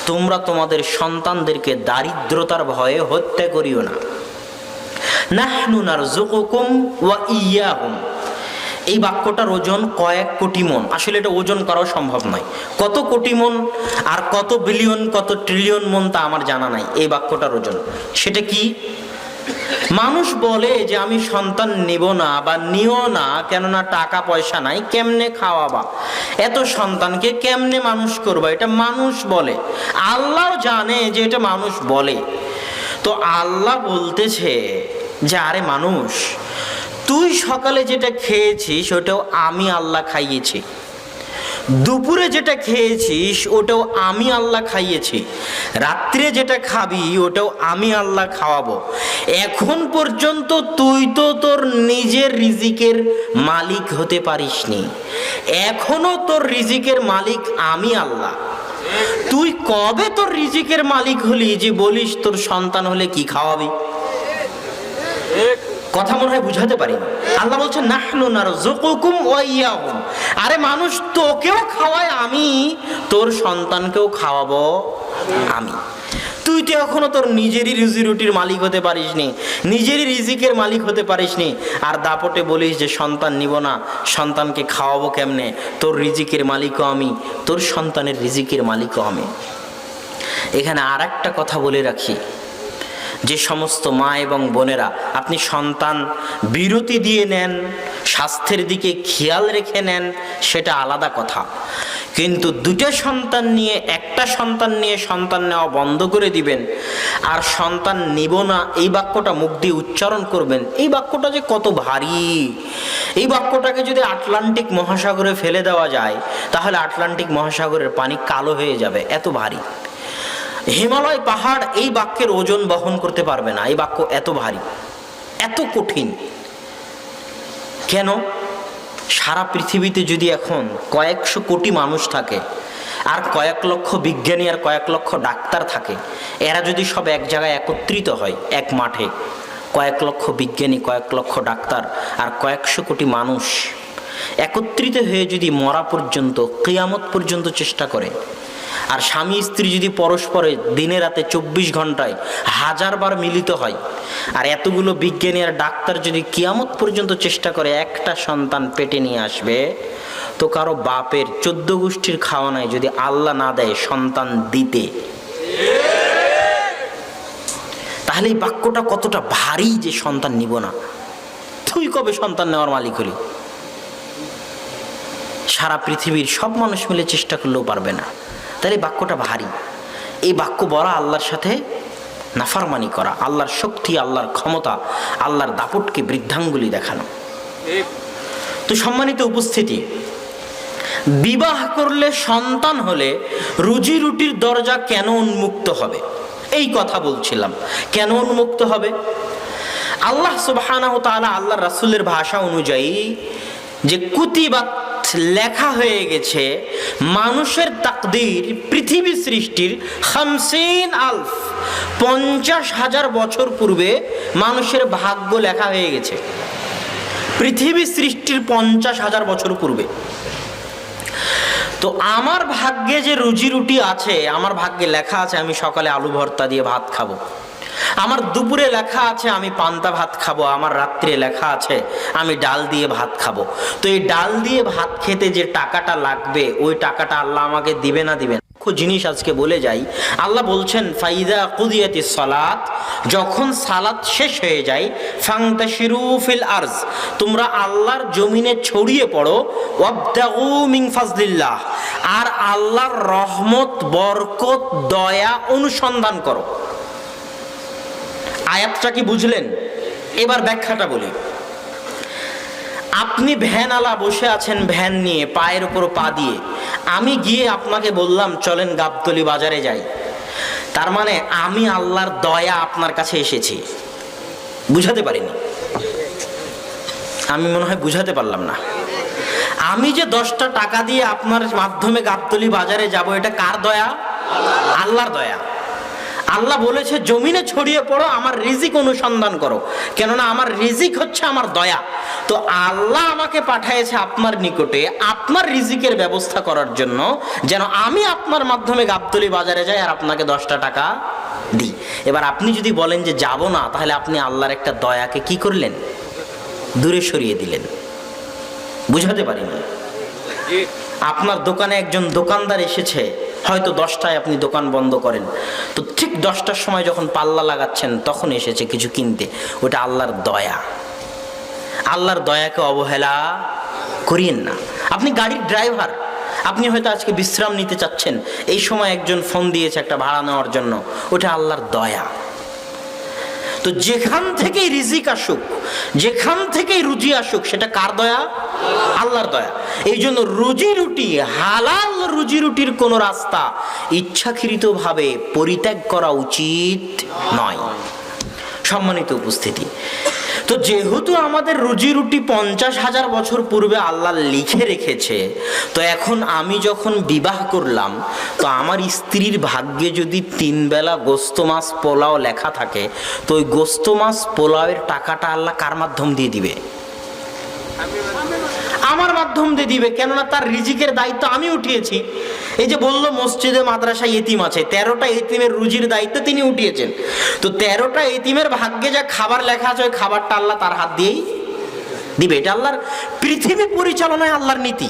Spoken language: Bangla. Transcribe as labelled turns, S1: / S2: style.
S1: তোমরা তোমাদের সন্তানদেরকে দারিদ্রতার ভয়ে হত্যা করিও না। নাহনু নারযুকুকুম ওয়া ইয়্যাহুম, এই বাক্যটার ওজন কয়েক কোটি মন। আসলে এটা ওজন করাও সম্ভব নয়। কত কোটি মন আর কত বিলিয়ন কত ট্রিলিয়ন মন তা আমার জানা নাই এই বাক্যটার ওজন। সেটা কি? মানুষ বলে যে আমি সন্তান নেব না বা নিও না, কেননা টাকা পয়সা নাই, কেমনে খাওয়াবা, এত সন্তানকে কেমনে মানুষ করবা, এটা মানুষ বলে। আল্লাহ জানে যে এটা মানুষ বলে। তো আল্লাহ বলতেছে যে আরে মানুষ, তুই সকালে যেটা খেয়েছিস ওটাও আমি আল্লাহ খাইয়েছি, দুপুরে যেটা খেয়েছিস ওটাও আমি আল্লাহ খাইয়েছি, রাত্রে যেটা খাবি ওটাও আমি আল্লাহ খাওয়াবো। এখন পর্যন্ত তুই তো তোর নিজের রিজিকের মালিক হতে পারিসনি, এখনো তোর রিজিকের মালিক আমি আল্লাহ। তুই কবে তোর রিজিকের মালিক হলি যে বলিস তোর সন্তান হলে কি খাওয়াবি? কথা মনে হয় বুঝাতে পারি। আল্লাহ বলছেন নাহনু নারযুকুকুম ওয়া ইয়্যাহুম, আরে মানুষ তোকেও খাওয়ায় আমি, তোর সন্তানকেও খাওয়াবো আমি। তুই তো এখনো তোর নিজেরই রুজি রুটির মালিক হতে পারিসনি, নিজেরই রিজিকের মালিক হতে পারিসনি, আর দাপটে বলিস যে সন্তান নিব না, সন্তানকে খাওয়াবো কেমনে? তোর রিজিকের মালিকও আমি, তোর সন্তানের রিজিকের মালিকও আমি। এখানে আর একটা কথা বলে রাখি, যে সমস্ত মা এবং বোনেরা আপনি সন্তান বিরতি দিয়ে নেন, স্বাস্থ্যের দিকে খেয়াল রেখে নেন, সেটা আলাদা কথা। কিন্তু দুটা সন্তান নিয়ে একটা সন্তান নিয়ে সন্তান নেওয়া বন্ধ করে দিবেন, আর সন্তান নিব না এই বাক্যটা মুখ দিয়ে উচ্চারণ করবেন, এই বাক্যটা যে কত ভারী। এই বাক্যটাকে যদি আটলান্টিক মহাসাগরে ফেলে দেওয়া যায় তাহলে আটলান্টিক মহাসাগরের পানি কালো হয়ে যাবে, এত ভারী। হিমালয় পাহাড় এই বাক্যের ওজন বহন করতে পারবে না, এই বাক্য এত ভারী, এত কঠিন। কেন? সারা পৃথিবীতে যদি এখন কয়েকশো কোটি মানুষ থাকে, আর কয়েক লক্ষ বিজ্ঞানী আর কয়েক লক্ষ ডাক্তার থাকে, এরা যদি সব এক জায়গায় একত্রিত হয় এক মাঠে, কয়েক লক্ষ বিজ্ঞানী, কয়েক লক্ষ ডাক্তার আর কয়েকশো কোটি মানুষ একত্রিত হয়ে যদি মরা পর্যন্ত, কিয়ামত পর্যন্ত চেষ্টা করে, আর স্বামী স্ত্রী যদি পরস্পরে দিনে রাতে 24 ঘন্টায় 1000 বার মিলিত হয়, আর এতগুলো বিজ্ঞানী আর ডাক্তার যদি কিয়ামত পর্যন্ত চেষ্টা করে একটা সন্তান পেটে নিয়ে আসবে, তো কারো বাপের 14 গোষ্ঠীর খাওয়ানায় যদি আল্লাহ না দেয় সন্তান দিতে, তাহলে এই বাক্যটা কতটা ভারী যে সন্তান নিব না। তুই কবে সন্তান নেওয়ার মালিক হলি? সারা পৃথিবীর সব মানুষ মিলে চেষ্টা করলেও পারবে না। তাহলে বাক্যটা ভারী। এই বাক্য বলা আল্লাহর সাথে নাফরমানি করা, আল্লাহর শক্তি, আল্লাহর ক্ষমতা, আল্লাহর দাপটকে বৃদ্ধাঙ্গুলি দেখানো। তো সম্মানিত উপস্থিতি, বিবাহ করলে সন্তান হলে রুজি রুটির দরজা কেন উন্মুক্ত হবে, এই কথা বলছিলাম। কেন উন্মুক্ত হবে? আল্লাহ সুবহানাহু ওয়া তাআলা আল্লাহর রাসূলের ভাষা অনুযায়ী যে কুতিবাত লেখা হয়ে গেছে, মানুষের তাকদীর পৃথিবী সৃষ্টির 50,000 বছর পূর্বে মানুষের ভাগ্য লেখা হয়ে গেছে। পৃথিবী সৃষ্টির 50,000 বছর পূর্বে। তো আমার ভাগ্যে যে রুজি রুটি আছে, আমার ভাগ্যে লেখা আছে আমি সকালে আলু ভর্তা দিয়ে ভাত খাবো, আমার দুপুরে লেখা আছে আমি পান্তা ভাত খাবো, আমার রাত্রে লেখা আছে আমি ডাল দিয়ে ভাত খাবো। তো এই ডাল দিয়ে ভাত খেতে যে টাকাটা লাগবে, ওই টাকাটা আল্লাহ আমাকে দিবে না দিবেন? জিনিস আজকে বলে যাই। আল্লাহ বলছেন ফাইদা কুদিয়াতিস সালাত, যখন সালাত শেষ হয়ে যায়, ফান্তাশিরু ফিল আরজ, তোমরা আল্লাহর জমিনে ছড়িয়ে পড়ো, ওয়াবতাগু মিন ফাজলিল্লাহ, আর আল্লাহর রহমত, বরকত, দয়া অনুসন্ধান করো। আয়াতটা কি বুঝলেন? এবার ব্যাখ্যাটা বলি। আপনি ভ্যানওয়ালা বসে আছেন, ভ্যান নিয়ে পায়ের উপর পা দিয়ে, আমি গিয়ে আপনাকে বললাম চলেন গাবতলী বাজারে যাই, তার মানে আমি আল্লাহর দয়া আপনার কাছে এসেছি। বুঝাতে পারিনি? আমি মনে হয় বুঝাতে পারলাম না। আমি যে 10টা টাকা দিয়ে আপনার মাধ্যমে গাবতলী বাজারে যাব, এটা কার দয়া? আল্লাহর দয়া। আল্লাহ বলেছে জমিনে ছড়িয়ে পড়ো, আমার রিজিক অনুসন্ধান করো, কেননা আমার রিজিক হচ্ছে আমার দয়া। তো আল্লাহ আমাকে পাঠিয়েছে আপনার নিকটে আপনার রিজিকের ব্যবস্থা করার জন্য, যেন আমি আপনার মাধ্যমে গাবতলী বাজারে যাই আর আপনাকে 10টা টাকা দিই। এবার আপনি যদি বলেন যে যাব না, তাহলে আপনি আল্লাহর একটা দয়াকে কি করলেন? দূরে সরিয়ে দিলেন। বুঝাতে পারিনি? আপনার দোকানে একজন দোকানদার এসেছে, হয়তো 10টায় আপনি দোকান বন্ধ করেন, তো ঠিক 10টার সময় যখন পাল্লা লাগাচ্ছেন তখন এসেছে কিছু কিনতে, ওটা আল্লাহর দয়া। আল্লাহর দয়াকে অবহেলা করিয়েন না। আপনি গাড়ির ড্রাইভার, আপনি হয়তো আজকে বিশ্রাম নিতে চাচ্ছেন, এই সময় একজন ফোন দিয়েছে একটা ভাড়া নেওয়ার জন্য, ওটা আল্লাহর দয়া। তো যেখান থেকেই রিজিক আসুক, যেখান থেকেই রুজি আসুক, সেটা কার দয়া? আল্লাহর দয়া। এই জন্য রুজি রুটি, হালাল রুজি রুটির কোন রাস্তা ইচ্ছাকৃতভাবে পরিত্যাগ করা উচিত নয়। সম্মানিত উপস্থিতি, তো যেহেতু আমাদের রুজি রুটি 50,000 বছর পূর্বে আল্লাহ লিখে রেখেছে, তো এখন আমি যখন বিবাহ করলাম, তো আমার স্ত্রীর ভাগ্যে যদি 3 বেলা গোস্ত মাছ পোলাও লেখা থাকে, তো ওই গোস্ত মাছ পোলাওয়ের টাকাটা আল্লাহ কার মাধ্যম দিয়ে দিবে? আমার মাধ্যম দিয়ে দিবে, কেননা তার রিজিকের দায়িত্ব আমি উঠিয়েছি। এই যে বললো মসজিদে মাদ্রাসায় এতিম আছে, 13টা এতিমের রুজির দায়িত্ব তিনি উঠিয়েছেন। তো 13টা এতিমের ভাগ্যে যা খাবার লেখা আছে, ওই খাবারটা আল্লাহ তার হাত দিয়েই দিবে। এটা আল্লাহর পৃথিবী পরিচালনায় আল্লাহর নীতি।